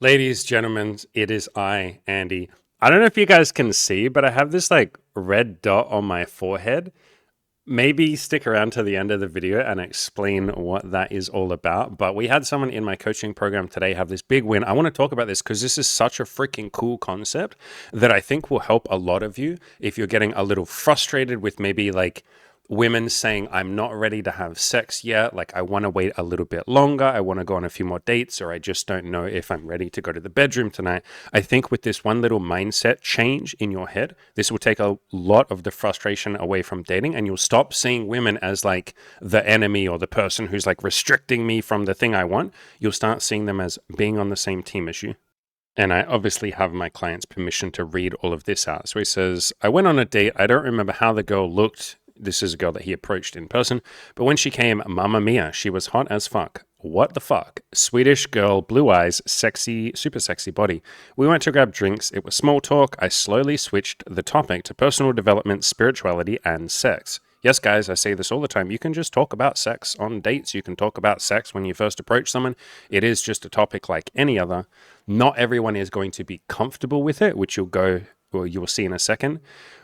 Ladies, gentlemen, it is I, Andy. I don't know if you guys can see, but I have this like red dot on my forehead. Maybe stick around to the end of the video and explain what that is all about. But we had someone in my coaching program today have this big win. I want to talk about this because this is such a freaking cool concept that I think will help a lot of you if you're getting a little frustrated with maybe like women saying, I'm not ready to have sex yet. Like, I want to wait a little bit longer. I want to go on a few more dates, or I just don't know if I'm ready to go to the bedroom tonight. I think with this one little mindset change in your head, this will take a lot of the frustration away from dating, and you'll stop seeing women as like the enemy or the person who's like restricting me from the thing I want. You'll start seeing them as being on the same team as you. And I obviously have my client's permission to read all of this out. So he says, I went on a date. I don't remember how the girl looked. This is a girl that he approached in person. But when she came, mamma mia, she was hot as fuck. What the fuck? Swedish girl, blue eyes, sexy, super sexy body. We went to grab drinks. It was small talk. I slowly switched the topic to personal development, spirituality, and sex. Yes, guys, I say this all the time. You can just talk about sex on dates. You can talk about sex when you first approach someone. It is just a topic like any other. Not everyone is going to be comfortable with it, which you will see in a second.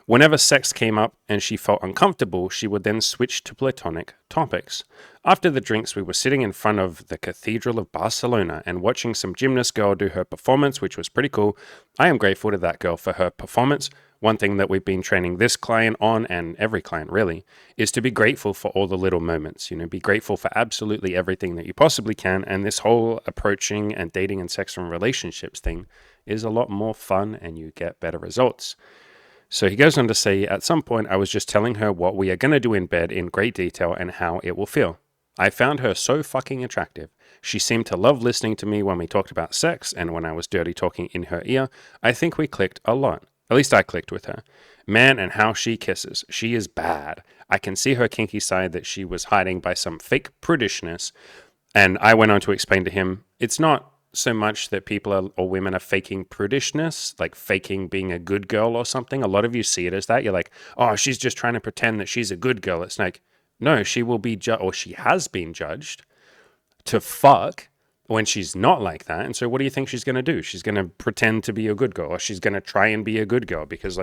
Whenever sex came up and she felt uncomfortable, she would then switch to platonic topics. After the drinks, we were sitting in front of the Cathedral of Barcelona and watching some gymnast girl do her performance, which was pretty cool. I am grateful to that girl for her performance. One thing that we've been training this client on, and every client really, is to be grateful for all the little moments. Be grateful for absolutely everything that you possibly can. And this whole approaching and dating and sex and relationships thing is a lot more fun and you get better results. So he goes on to say, at some point, I was just telling her what we are going to do in bed in great detail and how it will feel. I found her so fucking attractive. She seemed to love listening to me when we talked about sex, and when I was dirty talking in her ear, I think we clicked a lot. At least I clicked with her. Man, and how she kisses. She is bad. I can see her kinky side that she was hiding by some fake prudishness. And I went on to explain to him, it's not so much that or women are faking prudishness, like faking being a good girl or something. A lot of you see it as that. You're like, oh, she's just trying to pretend that she's a good girl. It's like, no, she will be or she has been judged to fuck when she's not like that. And so what do you think she's going to do? She's going to pretend to be a good girl, or she's going to try and be a good girl because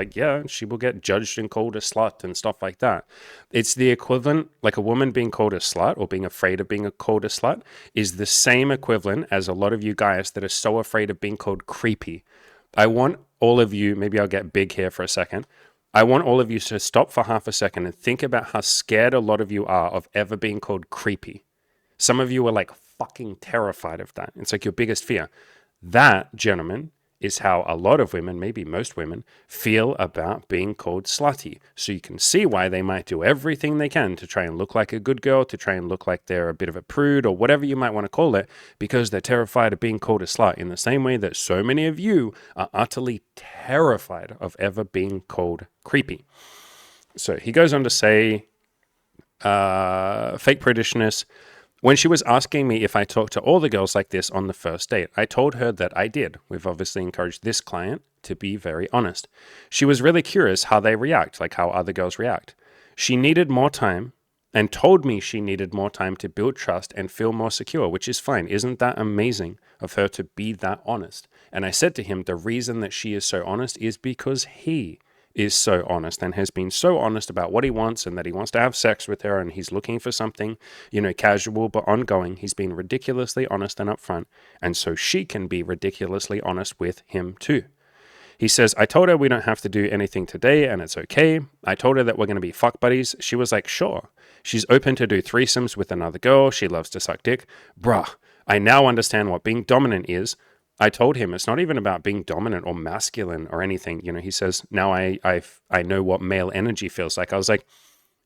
she will get judged and called a slut and stuff like that. It's the equivalent, like a woman being called a slut or being afraid of being called a slut is the same equivalent as a lot of you guys that are so afraid of being called creepy. I want all of you, maybe I'll get big here for a second. I want all of you to stop for half a second and think about how scared a lot of you are of ever being called creepy. Some of you are like fucking terrified of that. It's like your biggest fear. That, gentlemen, is how a lot of women, maybe most women, feel about being called slutty. So you can see why they might do everything they can to try and look like a good girl, to try and look like they're a bit of a prude or whatever you might want to call it, because they're terrified of being called a slut in the same way that so many of you are utterly terrified of ever being called creepy. So he goes on to say, fake prudishness. When she was asking me if I talked to all the girls like this on the first date, I told her that I did. We've obviously encouraged this client to be very honest. She was really curious how they react, like how other girls react. She needed more time and told me she needed more time to build trust and feel more secure, which is fine. Isn't that amazing of her to be that honest? And I said to him, the reason that she is so honest is because he is so honest and has been so honest about what he wants and that he wants to have sex with her and he's looking for something, casual but ongoing. He's been ridiculously honest and upfront, and so she can be ridiculously honest with him too. He says, I told her we don't have to do anything today and it's okay. I told her that we're going to be fuck buddies. She was like, sure. She's open to do threesomes with another girl. She loves to suck dick. Bruh, I now understand what being dominant is. I told him it's not even about being dominant or masculine or anything. He says, now I know what male energy feels like. I was like,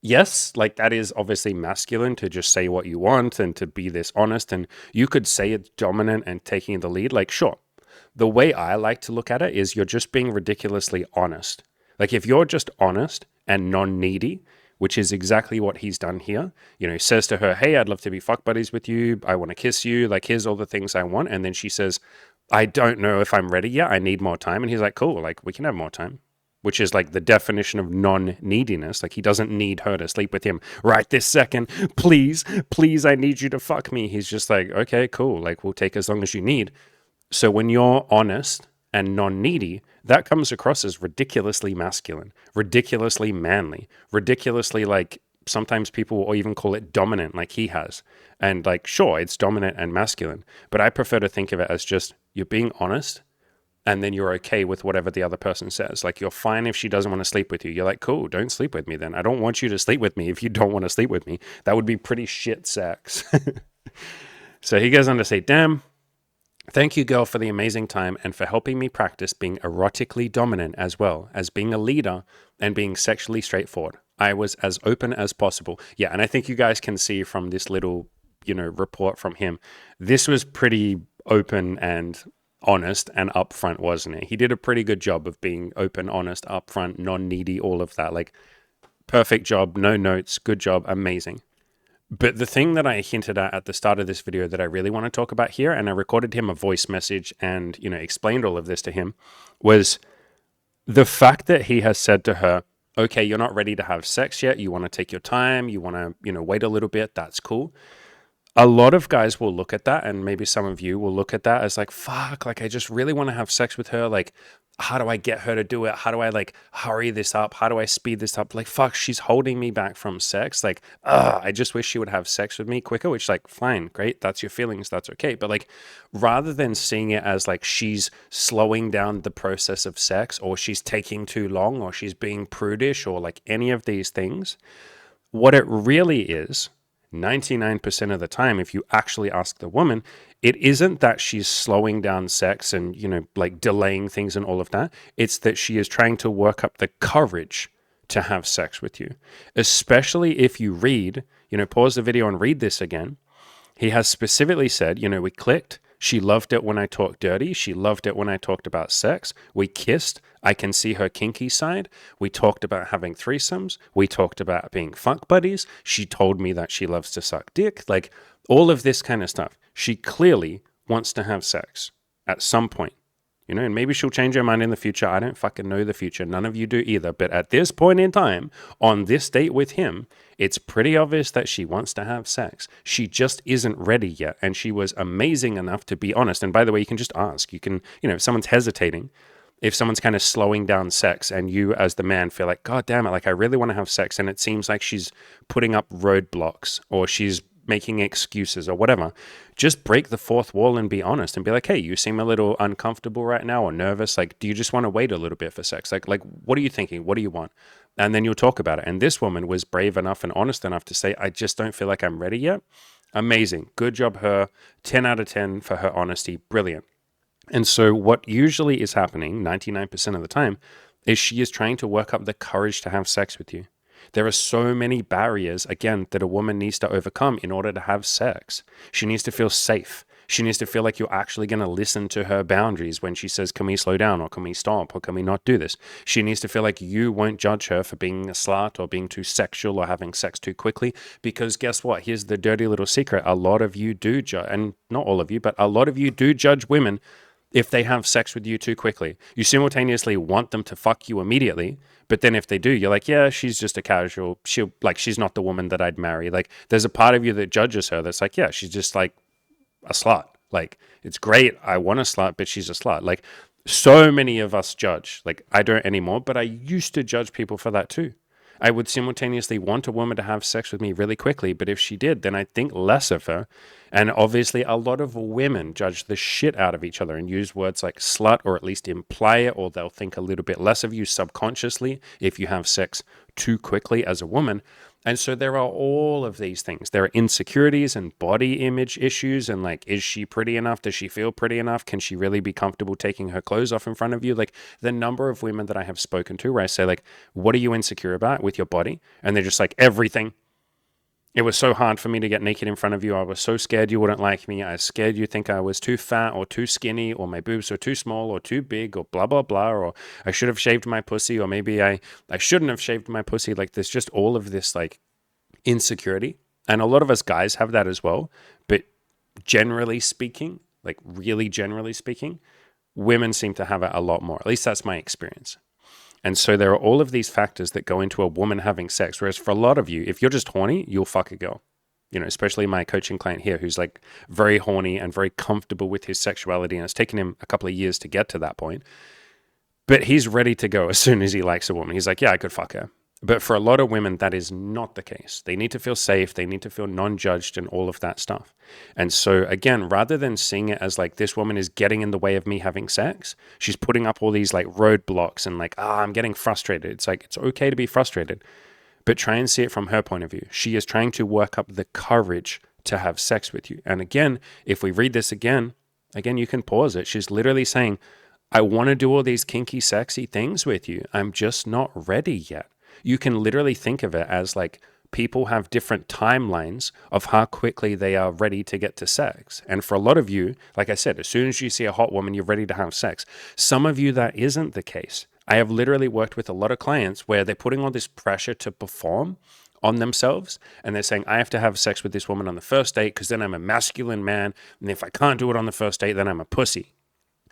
yes, like that is obviously masculine to just say what you want and to be this honest. And you could say it's dominant and taking the lead. Like, sure. The way I like to look at it is you're just being ridiculously honest. Like if you're just honest and non-needy, which is exactly what he's done here. He says to her, hey, I'd love to be fuck buddies with you. I want to kiss you. Like, here's all the things I want. And then she says, I don't know if I'm ready yet. I need more time. And he's like, cool, like we can have more time, which is like the definition of non-neediness. Like he doesn't need her to sleep with him right this second. Please, I need you to fuck me. He's just like, okay, cool. Like we'll take as long as you need. So when you're honest and non-needy, that comes across as ridiculously masculine, ridiculously manly, ridiculously like sometimes people will even call it dominant like he has. And like, sure, it's dominant and masculine, but I prefer to think of it as just you're being honest and then you're okay with whatever the other person says. Like, you're fine if she doesn't want to sleep with you. You're like, cool, don't sleep with me then. I don't want you to sleep with me if you don't want to sleep with me. That would be pretty shit sex. So he goes on to say, damn, thank you, girl, for the amazing time and for helping me practice being erotically dominant as well as being a leader and being sexually straightforward. I was as open as possible. Yeah, and I think you guys can see from this little, report from him, this was pretty open and honest and upfront, wasn't it? He did a pretty good job of being open, honest, upfront, non-needy, all of that. Like, perfect job, no notes, good job, amazing. But the thing that I hinted at the start of this video that I really want to talk about here, and I recorded him a voice message and, explained all of this to him, was the fact that he has said to her, okay, you're not ready to have sex yet. You want to take your time. You want to, wait a little bit. That's cool. A lot of guys will look at that, and maybe some of you will look at that as like, fuck, like I just really want to have sex with her. Like, how do I get her to do it? How do I like hurry this up? How do I speed this up? Like, fuck, she's holding me back from sex. Like, I just wish she would have sex with me quicker, which like, fine, great. That's your feelings. That's okay. But like, rather than seeing it as like she's slowing down the process of sex or she's taking too long or she's being prudish or like any of these things, what it really is, 99% of the time, if you actually ask the woman, it isn't that she's slowing down sex and, like delaying things and all of that. It's that she is trying to work up the courage to have sex with you. Especially if you read, pause the video and read this again. He has specifically said, we clicked. She loved it when I talked dirty. She loved it when I talked about sex. We kissed. I can see her kinky side. We talked about having threesomes. We talked about being fuck buddies. She told me that she loves to suck dick. Like, all of this kind of stuff. She clearly wants to have sex at some point. And maybe she'll change her mind in the future. I don't fucking know the future. None of you do either. But at this point in time, on this date with him, it's pretty obvious that she wants to have sex. She just isn't ready yet. And she was amazing enough to be honest. And by the way, you can just ask. You can, if someone's hesitating, if someone's kind of slowing down sex and you as the man feel like, God damn it, like I really want to have sex. And it seems like she's putting up roadblocks or she's making excuses or whatever, just break the fourth wall and be honest and be like, hey, you seem a little uncomfortable right now or nervous. Like, do you just want to wait a little bit for sex? Like, what are you thinking? What do you want? And then you'll talk about it. And this woman was brave enough and honest enough to say, I just don't feel like I'm ready yet. Amazing. Good job, her. 10 out of 10 for her honesty. Brilliant. And so what usually is happening 99% of the time is she is trying to work up the courage to have sex with you. There are so many barriers, again, that a woman needs to overcome in order to have sex. She needs to feel safe. She needs to feel like you're actually going to listen to her boundaries when she says, can we slow down or can we stop or can we not do this? She needs to feel like you won't judge her for being a slut or being too sexual or having sex too quickly. Because guess what? Here's the dirty little secret. A lot of you do judge, and not all of you, but a lot of you do judge women if they have sex with you too quickly. You simultaneously want them to fuck you immediately, but then if they do, you're like, yeah, she's just a casual. She's not the woman that I'd marry. Like, there's a part of you that judges her that's like, yeah, she's just like a slut. Like, it's great. I want a slut, but she's a slut. Like, so many of us judge. Like, I don't anymore, but I used to judge people for that too. I would simultaneously want a woman to have sex with me really quickly, but if she did, then I'd think less of her. And obviously, a lot of women judge the shit out of each other and use words like slut, or at least imply it, or they'll think a little bit less of you subconsciously if you have sex too quickly as a woman. And so there are all of these things. There are insecurities and body image issues. And like, is she pretty enough? Does she feel pretty enough? Can she really be comfortable taking her clothes off in front of you? Like, the number of women that I have spoken to where I say like, what are you insecure about with your body? And they're just like, everything. It was so hard for me to get naked in front of you. I was so scared you wouldn't like me. I was scared you think I was too fat or too skinny, or my boobs were too small or too big, or blah, blah, blah, or I should have shaved my pussy, or maybe I shouldn't have shaved my pussy. Like, there's just all of this like insecurity. And a lot of us guys have that as well. But generally speaking, like really generally speaking, women seem to have it a lot more. At least that's my experience. And so there are all of these factors that go into a woman having sex. Whereas for a lot of you, if you're just horny, you'll fuck a girl. especially my coaching client here who's like very horny and very comfortable with his sexuality. And it's taken him a couple of years to get to that point. But he's ready to go as soon as he likes a woman. He's like, yeah, I could fuck her. But for a lot of women, that is not the case. They need to feel safe. They need to feel non-judged and all of that stuff. And so again, rather than seeing it as like this woman is getting in the way of me having sex, she's putting up all these like roadblocks and like, I'm getting frustrated. It's like, it's okay to be frustrated, but try and see it from her point of view. She is trying to work up the courage to have sex with you. And again, if we read this again, you can pause it. She's literally saying, I want to do all these kinky, sexy things with you. I'm just not ready yet. You can literally think of it as like people have different timelines of how quickly they are ready to get to sex. And for a lot of you, like I said, as soon as you see a hot woman, you're ready to have sex. Some of you, that isn't the case. I have literally worked with a lot of clients where they're putting all this pressure to perform on themselves. And they're saying, I have to have sex with this woman on the first date because then I'm a masculine man. And if I can't do it on the first date, then I'm a pussy.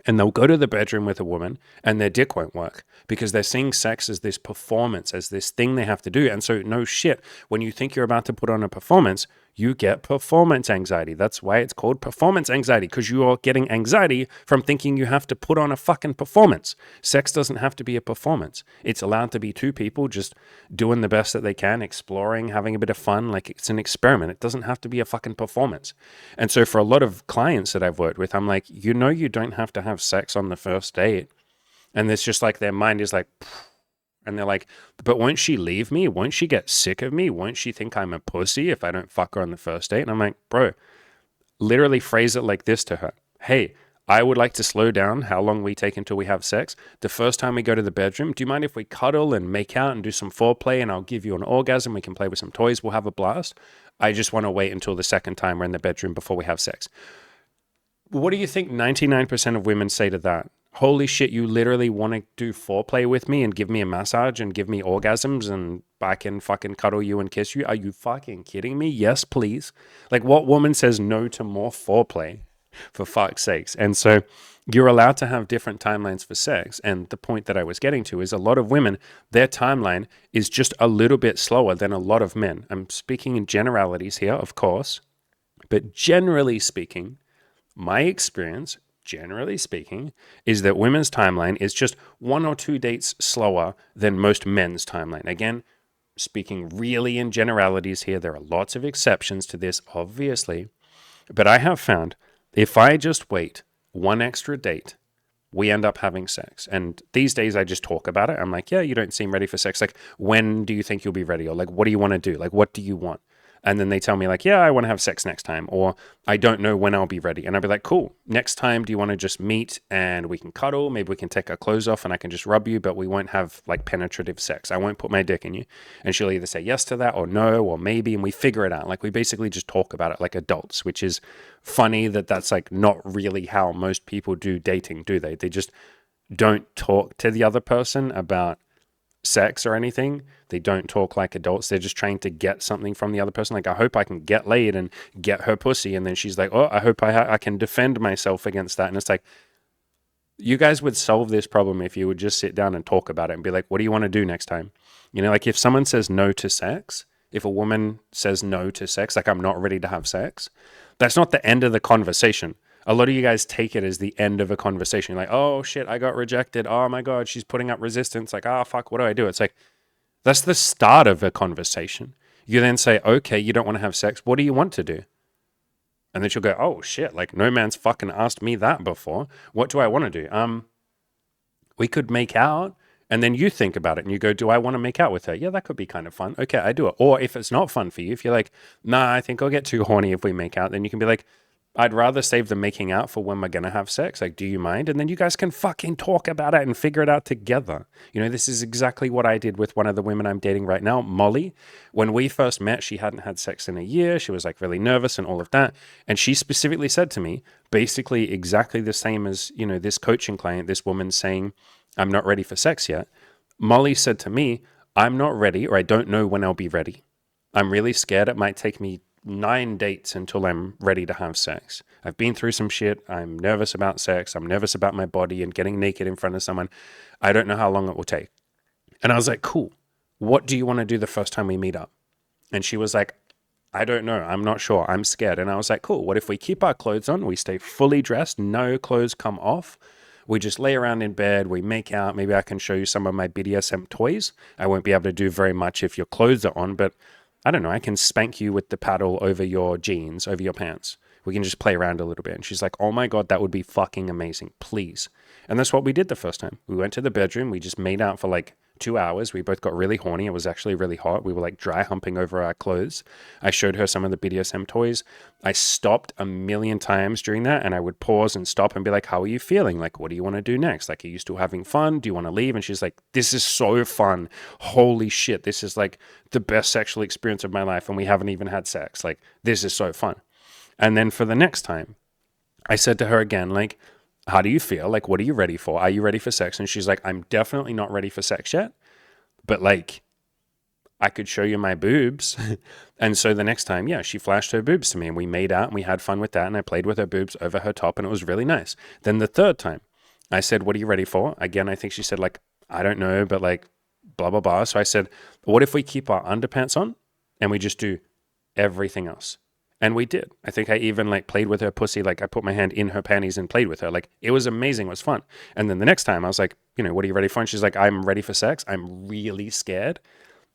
And they'll go to the bedroom with a woman and their dick won't work because they're seeing sex as this performance, as this thing they have to do. And so no shit, when you think you're about to put on a performance, you get performance anxiety. That's why it's called performance anxiety, because you are getting anxiety from thinking you have to put on a fucking performance. Sex doesn't have to be a performance. It's allowed to be two people just doing the best that they can, exploring, having a bit of fun. Like it's an experiment. It doesn't have to be a fucking performance. And so for a lot of clients that I've worked with, I'm like, you don't have to have sex on the first date. And it's just like their mind is like, and they're like, but won't she leave me? Won't she get sick of me? Won't she think I'm a pussy if I don't fuck her on the first date? And I'm like, bro, literally phrase it like this to her. Hey, I would like to slow down how long we take until we have sex. The first time we go to the bedroom, do you mind if we cuddle and make out and do some foreplay and I'll give you an orgasm? We can play with some toys. We'll have a blast. I just want to wait until the second time we're in the bedroom before we have sex. What do you think 99% of women say to that? Holy shit, you literally want to do foreplay with me and give me a massage and give me orgasms and I can fucking cuddle you and kiss you? Are you fucking kidding me? Yes, please. Like, what woman says no to more foreplay, for fuck's sakes? And so you're allowed to have different timelines for sex. And the point that I was getting to is a lot of women, their timeline is just a little bit slower than a lot of men. I'm speaking in generalities here, of course, but generally speaking, my experience, generally speaking, is that women's timeline is just 1 or 2 dates slower than most men's timeline. Again, speaking really in generalities here, there are lots of exceptions to this, obviously. But I have found if I just wait 1 extra date, we end up having sex. And these days I just talk about it. I'm like, yeah, you don't seem ready for sex. Like, when do you think you'll be ready? Or like, what do you want to do? Like, what do you want? And then they tell me like, yeah, I want to have sex next time, or I don't know when I'll be ready. And I'll be like, cool, next time, do you want to just meet and we can cuddle? Maybe we can take our clothes off and I can just rub you, but we won't have like penetrative sex. I won't put my dick in you. And she'll either say yes to that or no, or maybe, and we figure it out. Like we basically just talk about it like adults, which is funny that that's like not really how most people do dating, do they? They just don't talk to the other person about sex or anything. They don't talk like adults. They're just trying to get something from the other person. Like, I hope I can get laid and get her pussy. And then she's like, oh, I hope I can defend myself against that. And it's like, you guys would solve this problem if you would just sit down and talk about it and be like, what do you want to do next time? Like if someone says no to sex, if a woman says no to sex, like I'm not ready to have sex, that's not the end of the conversation. A lot of you guys take it as the end of a conversation. You're like, oh shit, I got rejected. Oh my God, she's putting up resistance. Like, fuck, what do I do? It's like, that's the start of a conversation. You then say, okay, you don't want to have sex. What do you want to do? And then she'll go, oh shit, like no man's fucking asked me that before. What do I want to do? We could make out. And then you think about it and you go, do I want to make out with her? Yeah, that could be kind of fun. Okay, I do it. Or if it's not fun for you, if you're like, nah, I think I'll get too horny if we make out, then you can be like, I'd rather save the making out for when we're going to have sex. Like, do you mind? And then you guys can fucking talk about it and figure it out together. This is exactly what I did with one of the women I'm dating right now, Molly. When we first met, she hadn't had sex in a year. She was like really nervous and all of that. And she specifically said to me, basically exactly the same as, this coaching client, this woman saying, I'm not ready for sex yet. Molly said to me, I'm not ready, or I don't know when I'll be ready. I'm really scared it might take me 9 dates until I'm ready to have sex. I've been through some shit. I'm nervous about sex. I'm nervous about my body and getting naked in front of someone. I don't know how long it will take. And I was like, cool. What do you want to do the first time we meet up? And she was like, I don't know. I'm not sure. I'm scared. And I was like, cool. What if we keep our clothes on? We stay fully dressed. No clothes come off. We just lay around in bed. We make out. Maybe I can show you some of my BDSM toys. I won't be able to do very much if your clothes are on, but I don't know. I can spank you with the paddle over your jeans, over your pants. We can just play around a little bit. And she's like, oh my God, that would be fucking amazing. Please. And that's what we did the first time. We went to the bedroom. We just made out for like 2 hours. We both got really horny. It was actually really hot. We were like dry humping over our clothes. I showed her some of the BDSM toys. I stopped a million times during that, and I would pause and stop and be like, how are you feeling? Like, what do you want to do next? Like, are you still having fun? Do you want to leave? And she's like, this is so fun. Holy shit. This is like the best sexual experience of my life, and we haven't even had sex. Like, this is so fun. And then for the next time, I said to her again, like, how do you feel? Like, what are you ready for? Are you ready for sex? And she's like, I'm definitely not ready for sex yet, but like, I could show you my boobs. And so the next time, yeah, she flashed her boobs to me and we made out and we had fun with that. And I played with her boobs over her top and it was really nice. Then the third time I said, what are you ready for? Again, I think she said like, I don't know, but like blah, blah, blah. So I said, what if we keep our underpants on and we just do everything else? And we did. I think I even like played with her pussy. Like I put my hand in her panties and played with her. Like it was amazing. It was fun. And then the next time I was like, you know, what are you ready for? And she's like, I'm ready for sex. I'm really scared,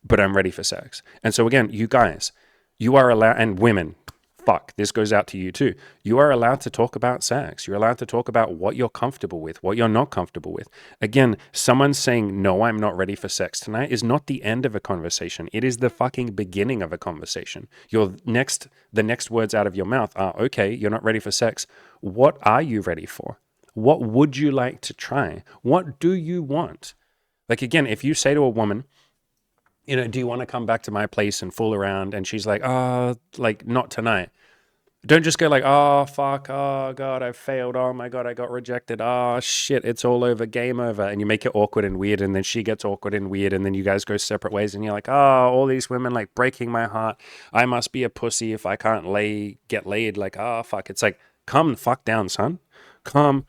but I'm ready for sex. And so again, you guys, you are allowed, and women, fuck, this goes out to you too. You are allowed to talk about sex. You're allowed to talk about what you're comfortable with, what you're not comfortable with. Again, someone saying, no, I'm not ready for sex tonight is not the end of a conversation. It is the fucking beginning of a conversation. The next words out of your mouth are, okay, you're not ready for sex. What are you ready for? What would you like to try? What do you want? Like, again, if you say to a woman, you know, do you want to come back to my place and fool around? And she's like, oh, like not tonight. Don't just go like, oh, fuck, oh, God, I failed. Oh, my God, I got rejected. Oh, shit, it's all over, game over. And you make it awkward and weird. And then she gets awkward and weird. And then you guys go separate ways. And you're like, oh, all these women like breaking my heart. I must be a pussy if I can't get laid. Like, oh, fuck. It's like, calm the fuck down, son. Calm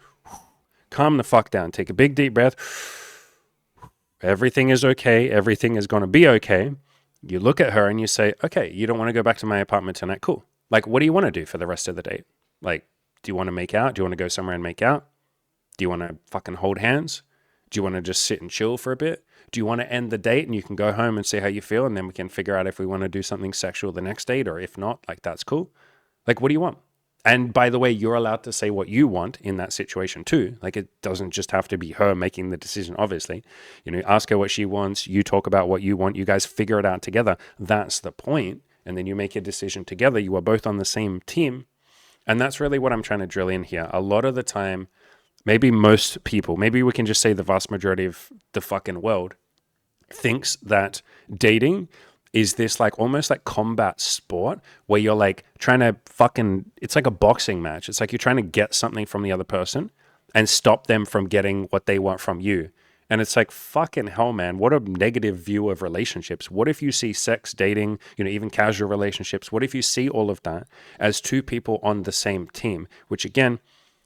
the fuck down. Take a big, deep breath. Everything is okay. Everything is going to be okay. You look at her and you say, okay, you don't want to go back to my apartment tonight. Cool. Like, what do you want to do for the rest of the date? Like, do you want to make out? Do you want to go somewhere and make out? Do you want to fucking hold hands? Do you want to just sit and chill for a bit? Do you want to end the date and you can go home and see how you feel and then we can figure out if we want to do something sexual the next date, or if not, like, that's cool. Like, what do you want? And by the way, you're allowed to say what you want in that situation too. Like, it doesn't just have to be her making the decision, obviously. You know, ask her what she wants. You talk about what you want. You guys figure it out together. That's the point. And then you make a decision together. You are both on the same team. And that's really what I'm trying to drill in here. A lot of the time, maybe most people, maybe we can just say the vast majority of the fucking world thinks that dating is this like almost like combat sport where you're like trying to it's like a boxing match. It's like you're trying to get something from the other person and stop them from getting what they want from you. And it's like, fucking hell, man, what a negative view of relationships. What if you see sex, dating, you know, even casual relationships? What if you see all of that as two people on the same team? Which again,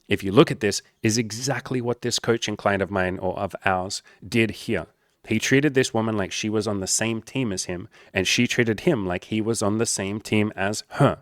if you look at this, is exactly what this coaching client of mine or of ours did here. He treated this woman like she was on the same team as him, and she treated him like he was on the same team as her.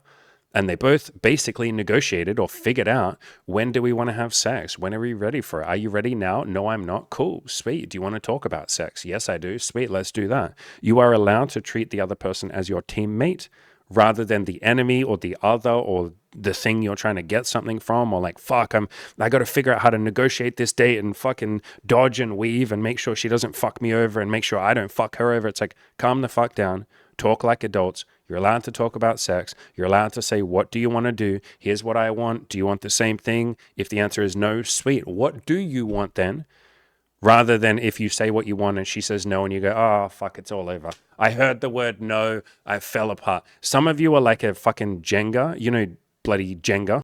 And they both basically negotiated or figured out, when do we want to have sex? When are we ready for it? Are you ready now? No, I'm not. Cool. Sweet. Do you want to talk about sex? Yes, I do. Sweet. Let's do that. You are allowed to treat the other person as your teammate rather than the enemy or the other or the thing you're trying to get something from, or like, fuck, I got to figure out how to negotiate this date and fucking dodge and weave and make sure she doesn't fuck me over and make sure I don't fuck her over. It's like, calm the fuck down. Talk like adults. You're allowed to talk about sex. You're allowed to say, what do you want to do? Here's what I want. Do you want the same thing? If the answer is no, sweet. What do you want then? Rather than if you say what you want and she says no and you go, oh, fuck, it's all over. I heard the word no. I fell apart. Some of you are like a fucking Jenga, you know, bloody Jenga.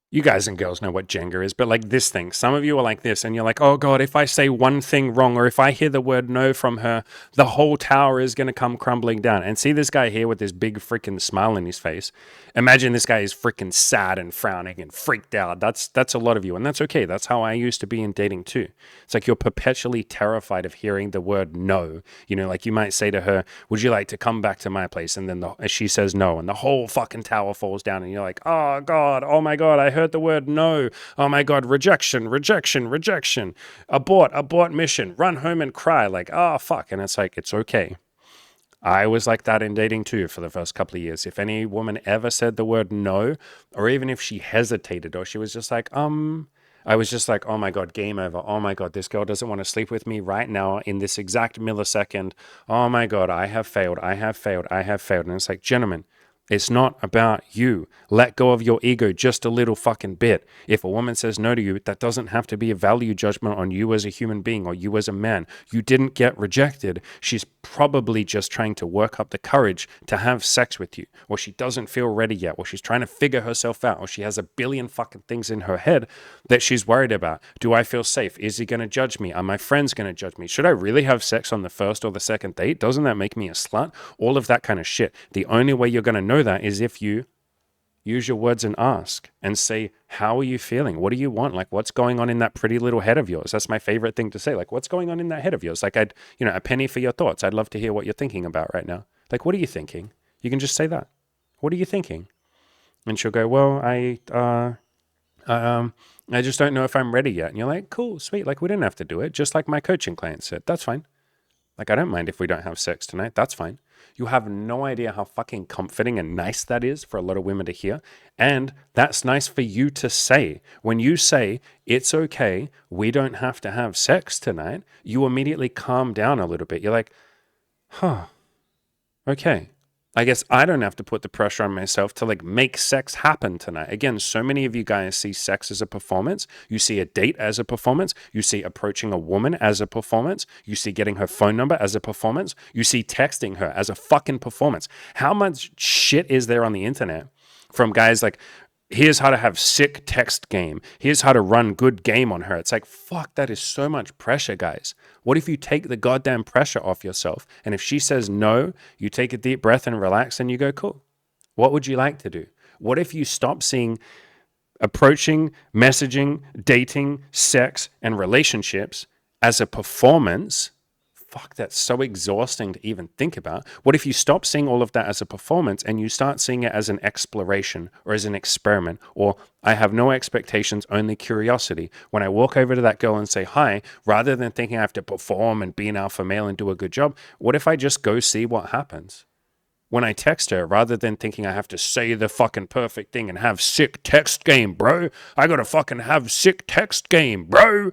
You guys and girls know what Jenga is, but like this thing, some of you are like this, and you're like, oh God, if I say one thing wrong, or if I hear the word no from her, the whole tower is going to come crumbling down. And see this guy here with this big freaking smile on his face. Imagine this guy is freaking sad and frowning and freaked out. That's a lot of you, and that's okay. That's how I used to be in dating too. It's like you're perpetually terrified of hearing the word no. You know, like you might say to her, would you like to come back to my place? And then she says no, and the whole fucking tower falls down, and you're like, oh God, oh my God, I heard the word no. Oh my God, rejection, rejection, rejection. Abort mission. Run home and cry. Like, oh fuck. And it's like, it's okay. I was like that in dating too for the first couple of years. If any woman ever said the word no, or even if she hesitated, or she was just like, I was just like, oh my God, game over. Oh my God, this girl doesn't want to sleep with me right now in this exact millisecond. Oh my God, I have failed. I have failed. I have failed. And it's like, gentlemen, it's not about you. Let go of your ego just a little fucking bit. If a woman says no to you, that doesn't have to be a value judgment on you as a human being or you as a man. You didn't get rejected. She's probably just trying to work up the courage to have sex with you, or she doesn't feel ready yet, or she's trying to figure herself out, or she has a billion fucking things in her head that she's worried about. Do I feel safe? Is he going to judge me? Are my friends going to judge me? Should I really have sex on the first or the second date? Doesn't that make me a slut? All of that kind of shit. The only way you're going to know that is if you use your words and ask and say, how are you feeling? What do you want? Like, what's going on in that pretty little head of yours? That's my favorite thing to say. Like, what's going on in that head of yours? Like, a penny for your thoughts. I'd love to hear what you're thinking about right now. Like, what are you thinking? You can just say that. What are you thinking? And she'll go, well, I just don't know if I'm ready yet. And you're like, cool, sweet. Like, we didn't have to do it. Just like my coaching client said, that's fine. Like, I don't mind if we don't have sex tonight. That's fine. You have no idea how fucking comforting and nice that is for a lot of women to hear. And that's nice for you to say. When you say, it's okay, we don't have to have sex tonight, you immediately calm down a little bit. You're like, okay. I guess I don't have to put the pressure on myself to like make sex happen tonight. Again, so many of you guys see sex as a performance. You see a date as a performance. You see approaching a woman as a performance. You see getting her phone number as a performance. You see texting her as a fucking performance. How much shit is there on the internet from guys like, here's how to have sick text game. Here's how to run good game on her. It's like, fuck, that is so much pressure, guys. What if you take the goddamn pressure off yourself? And if she says no, you take a deep breath and relax and you go, cool. What would you like to do? What if you stop seeing approaching, messaging, dating, sex, and relationships as a performance? Fuck, that's so exhausting to even think about. What if you stop seeing all of that as a performance and you start seeing it as an exploration or as an experiment, or I have no expectations, only curiosity. When I walk over to that girl and say hi, rather than thinking I have to perform and be an alpha male and do a good job, what if I just go see what happens? When I text her, rather than thinking I have to say the fucking perfect thing and have sick text game, bro. I gotta fucking have sick text game, bro.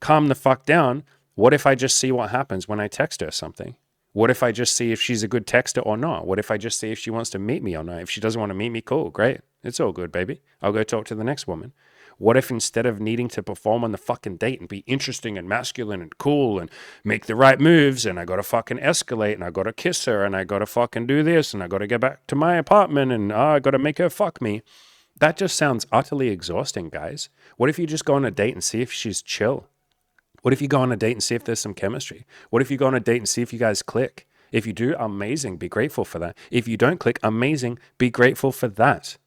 Calm the fuck down. What if I just see what happens when I text her something? What if I just see if she's a good texter or not? What if I just see if she wants to meet me or not? If she doesn't want to meet me, cool, great. It's all good, baby. I'll go talk to the next woman. What if instead of needing to perform on the fucking date and be interesting and masculine and cool and make the right moves, and I gotta fucking escalate and I gotta kiss her and I gotta fucking do this and I gotta get back to my apartment and I gotta make her fuck me? That just sounds utterly exhausting, guys. What if you just go on a date and see if she's chill? What if you go on a date and see if there's some chemistry? What if you go on a date and see if you guys click? If you do, amazing, be grateful for that. If you don't click, amazing, be grateful for that.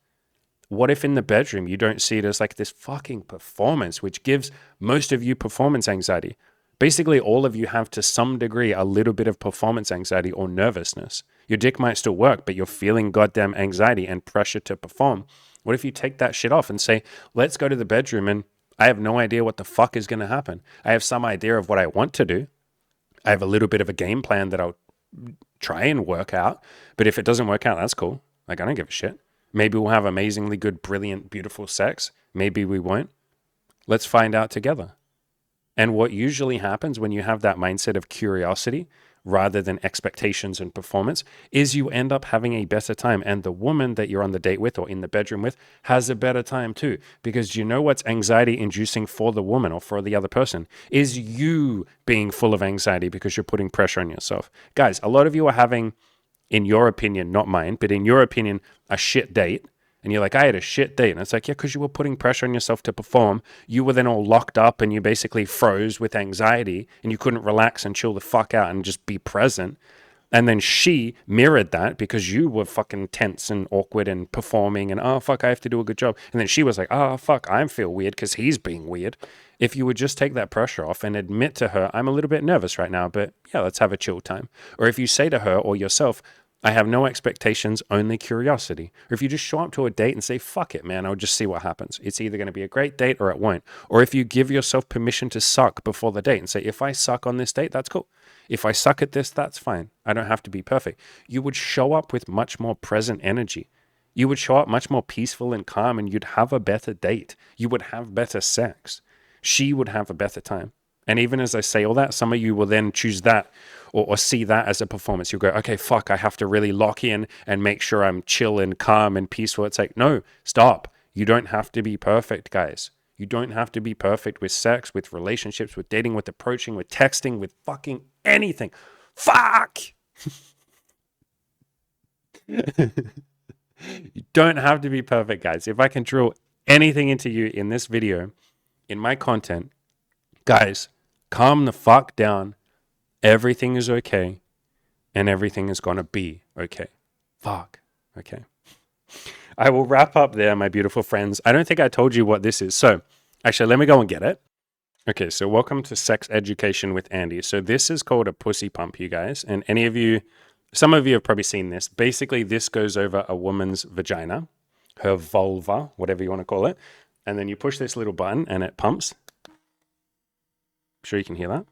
What if in the bedroom you don't see it as like this fucking performance, which gives most of you performance anxiety? Basically, all of you have to some degree a little bit of performance anxiety or nervousness. Your dick might still work, but you're feeling goddamn anxiety and pressure to perform. What if you take that shit off and say, let's go to the bedroom and I have no idea what the fuck is going to happen. I have some idea of what I want to do. I have a little bit of a game plan that I'll try and work out. But if it doesn't work out, that's cool. Like, I don't give a shit. Maybe we'll have amazingly good, brilliant, beautiful sex. Maybe we won't. Let's find out together. And what usually happens when you have that mindset of curiosity rather than expectations and performance is you end up having a better time. And the woman that you're on the date with or in the bedroom with has a better time too. Because you know what's anxiety inducing for the woman or for the other person is you being full of anxiety because you're putting pressure on yourself. Guys, a lot of you are having, in your opinion, not mine, but in your opinion, a shit date. And you're like, I had a shit date. And it's like, yeah, because you were putting pressure on yourself to perform. You were then all locked up and you basically froze with anxiety and you couldn't relax and chill the fuck out and just be present. And then she mirrored that because you were fucking tense and awkward and performing and, oh, fuck, I have to do a good job. And then she was like, oh, fuck, I feel weird because he's being weird. If you would just take that pressure off and admit to her, I'm a little bit nervous right now, but yeah, let's have a chill time. Or if you say to her or yourself, I have no expectations, only curiosity. Or if you just show up to a date and say, fuck it, man, I'll just see what happens. It's either going to be a great date or it won't. Or if you give yourself permission to suck before the date and say, if I suck on this date, that's cool. If I suck at this, that's fine. I don't have to be perfect. You would show up with much more present energy. You would show up much more peaceful and calm, and you'd have a better date. You would have better sex. She would have a better time. And even as I say all that, some of you will then choose that or see that as a performance. You'll go, okay, fuck, I have to really lock in and make sure I'm chill and calm and peaceful. It's like, no, stop. You don't have to be perfect, guys. You don't have to be perfect with sex, with relationships, with dating, with approaching, with texting, with fucking anything. Fuck! You don't have to be perfect, guys. If I can drill anything into you in this video, in my content, guys, calm the fuck down. Everything is okay. And everything is going to be okay. Fuck. Okay. I will wrap up there, my beautiful friends. I don't think I told you what this is. So, actually, let me go and get it. Okay, so welcome to Sex Education with Andy. So this is called a pussy pump, you guys. And any of you, some of you have probably seen this. Basically, this goes over a woman's vagina, her vulva, whatever you want to call it. And then you push this little button and it pumps. I'm sure you can hear that.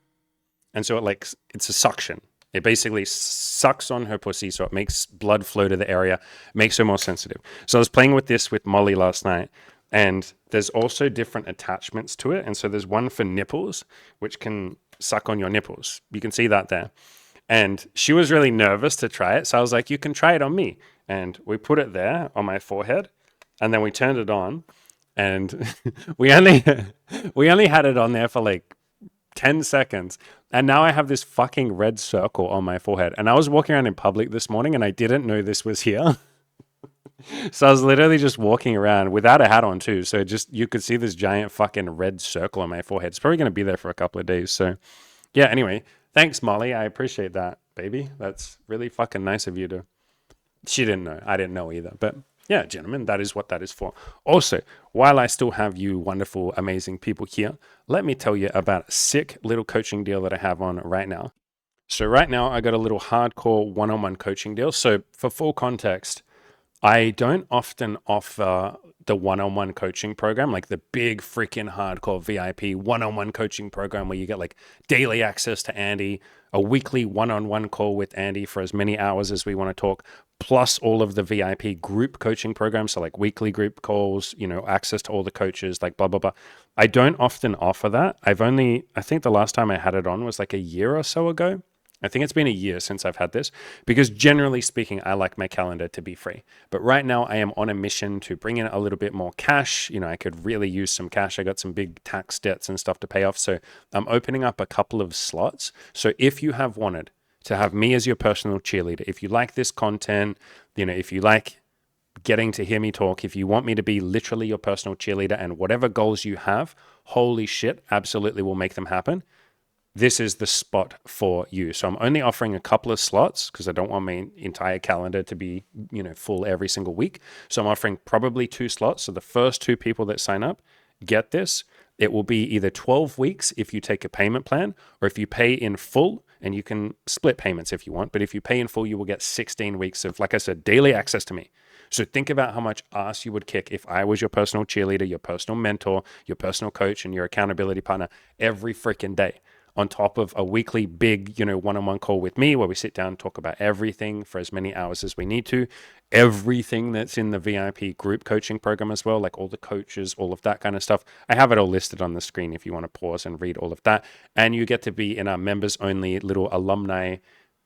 And so it's a suction. It basically sucks on her pussy, so it makes blood flow to the area, makes her more sensitive. So I was playing with this with Molly last night, and there's also different attachments to it. And so there's one for nipples, which can suck on your nipples. You can see that there. And she was really nervous to try it. So I was like, you can try it on me. And we put it there on my forehead, and then we turned it on. And we only had it on there for like 10 seconds. And now I have this fucking red circle on my forehead. And I was walking around in public this morning and I didn't know this was here. So I was literally just walking around without a hat on too. So just, you could see this giant fucking red circle on my forehead. It's probably going to be there for a couple of days. So yeah, anyway, thanks, Molly. I appreciate that, baby. That's really fucking nice of you to, she didn't know. I didn't know either. But yeah, gentlemen, that is what that is for. Also, while I still have you wonderful, amazing people here, let me tell you about a sick little coaching deal that I have on right now. So right now, I got a little hardcore one-on-one coaching deal. So for full context, I don't often offer the one-on-one coaching program, like the big freaking hardcore VIP one-on-one coaching program where you get like daily access to Andy, a weekly one-on-one call with Andy for as many hours as we want to talk, plus all of the VIP group coaching programs. So like weekly group calls, access to all the coaches, like blah, blah, blah. I don't often offer that. I think the last time I had it on was like a year or so ago. I think it's been a year since I've had this because generally speaking, I like my calendar to be free. But right now I am on a mission to bring in a little bit more cash. I could really use some cash. I got some big tax debts and stuff to pay off. So I'm opening up a couple of slots. So if you have wanted to have me as your personal cheerleader, if you like this content, if you like getting to hear me talk, if you want me to be literally your personal cheerleader and whatever goals you have, holy shit, absolutely will make them happen. This is the spot for you. So I'm only offering a couple of slots because I don't want my entire calendar to be, full every single week. So I'm offering probably 2 slots. So the first 2 people that sign up get this. It will be either 12 weeks if you take a payment plan, or if you pay in full, and you can split payments if you want. But if you pay in full, you will get 16 weeks of, like I said, daily access to me. So think about how much ass you would kick if I was your personal cheerleader, your personal mentor, your personal coach, and your accountability partner every freaking day, on top of a weekly big, one-on-one call with me where we sit down and talk about everything for as many hours as we need to. Everything that's in the VIP group coaching program as well, like all the coaches, all of that kind of stuff. I have it all listed on the screen if you want to pause and read all of that. And you get to be in our members only little alumni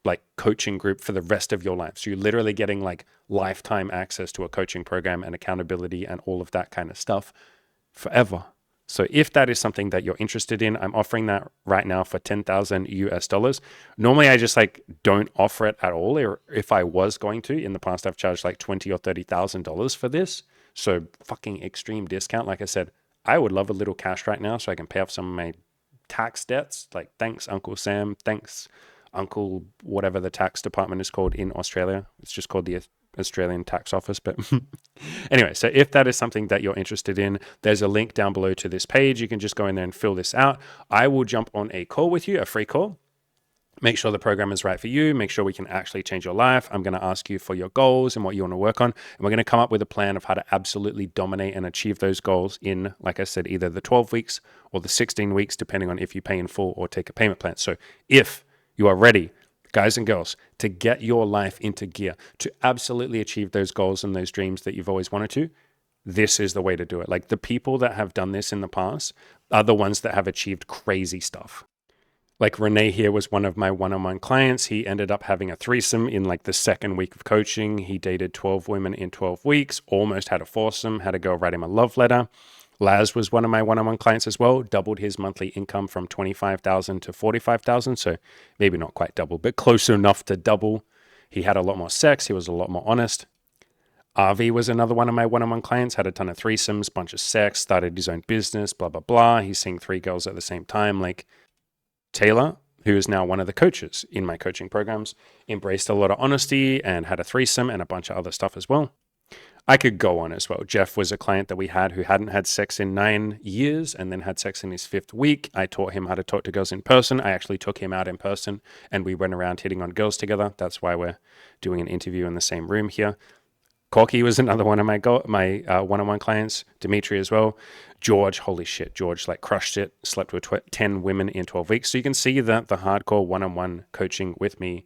like coaching group for the rest of your life. So you're literally getting like lifetime access to a coaching program and accountability and all of that kind of stuff forever. So if that is something that you're interested in, I'm offering that right now for $10,000 US. Normally I just don't offer it at all. Or if I was going to, in the past I've charged like $20,000 or $30,000 for this. So fucking extreme discount. Like I said, I would love a little cash right now so I can pay off some of my tax debts. Like, thanks, Uncle Sam. Thanks, Uncle, whatever the tax department is called in Australia. It's just called the Australian Tax Office. But anyway, so if that is something that you're interested in, there's a link down below to this page. You can just go in there and fill this out. I will jump on a call with you, a free call. Make sure the program is right for you. Make sure we can actually change your life. I'm going to ask you for your goals and what you want to work on. And we're going to come up with a plan of how to absolutely dominate and achieve those goals in, like I said, either the 12 weeks or the 16 weeks, depending on if you pay in full or take a payment plan. So if you are ready, guys and girls, to get your life into gear, to absolutely achieve those goals and those dreams that you've always wanted to, this is the way to do it. Like, the people that have done this in the past are the ones that have achieved crazy stuff. Like, Renee here was one of my one-on-one clients. He ended up having a threesome in like the second week of coaching. He dated 12 women in 12 weeks, almost had a foursome, had a girl write him a love letter. Laz was one of my one-on-one clients as well, doubled his monthly income from 25,000 to 45,000. So maybe not quite double, but close enough to double. He had a lot more sex. He was a lot more honest. RV was another one of my one-on-one clients, had a ton of threesomes, bunch of sex, started his own business, blah, blah, blah. He's seeing 3 girls at the same time. Like, Taylor, who is now one of the coaches in my coaching programs, embraced a lot of honesty and had a threesome and a bunch of other stuff as well. I could go on as well. Jeff was a client that we had who hadn't had sex in 9 years and then had sex in his 5th week. I taught him how to talk to girls in person. I actually took him out in person and we went around hitting on girls together. That's why we're doing an interview in the same room here. Corky was another one of my one-on-one clients. Dimitri as well. George, holy shit, George like crushed it. Slept with 10 women in 12 weeks. So you can see that the hardcore one-on-one coaching with me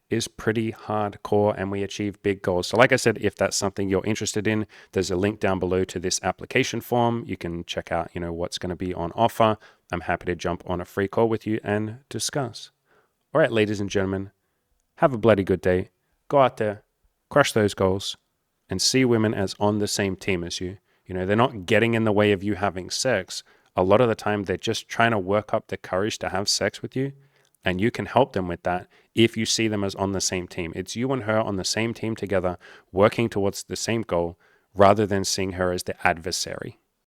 is pretty hardcore and we achieve big goals. So like I said, if that's something you're interested in, there's a link down below to this application form. You can check out, what's going to be on offer. I'm happy to jump on a free call with you and discuss. All right, ladies and gentlemen, have a bloody good day. Go out there, crush those goals, and see women as on the same team as you. They're not getting in the way of you having sex. A lot of the time, they're just trying to work up the courage to have sex with you. And you can help them with that if you see them as on the same team. It's you and her on the same team together, working towards the same goal, rather than seeing her as the adversary.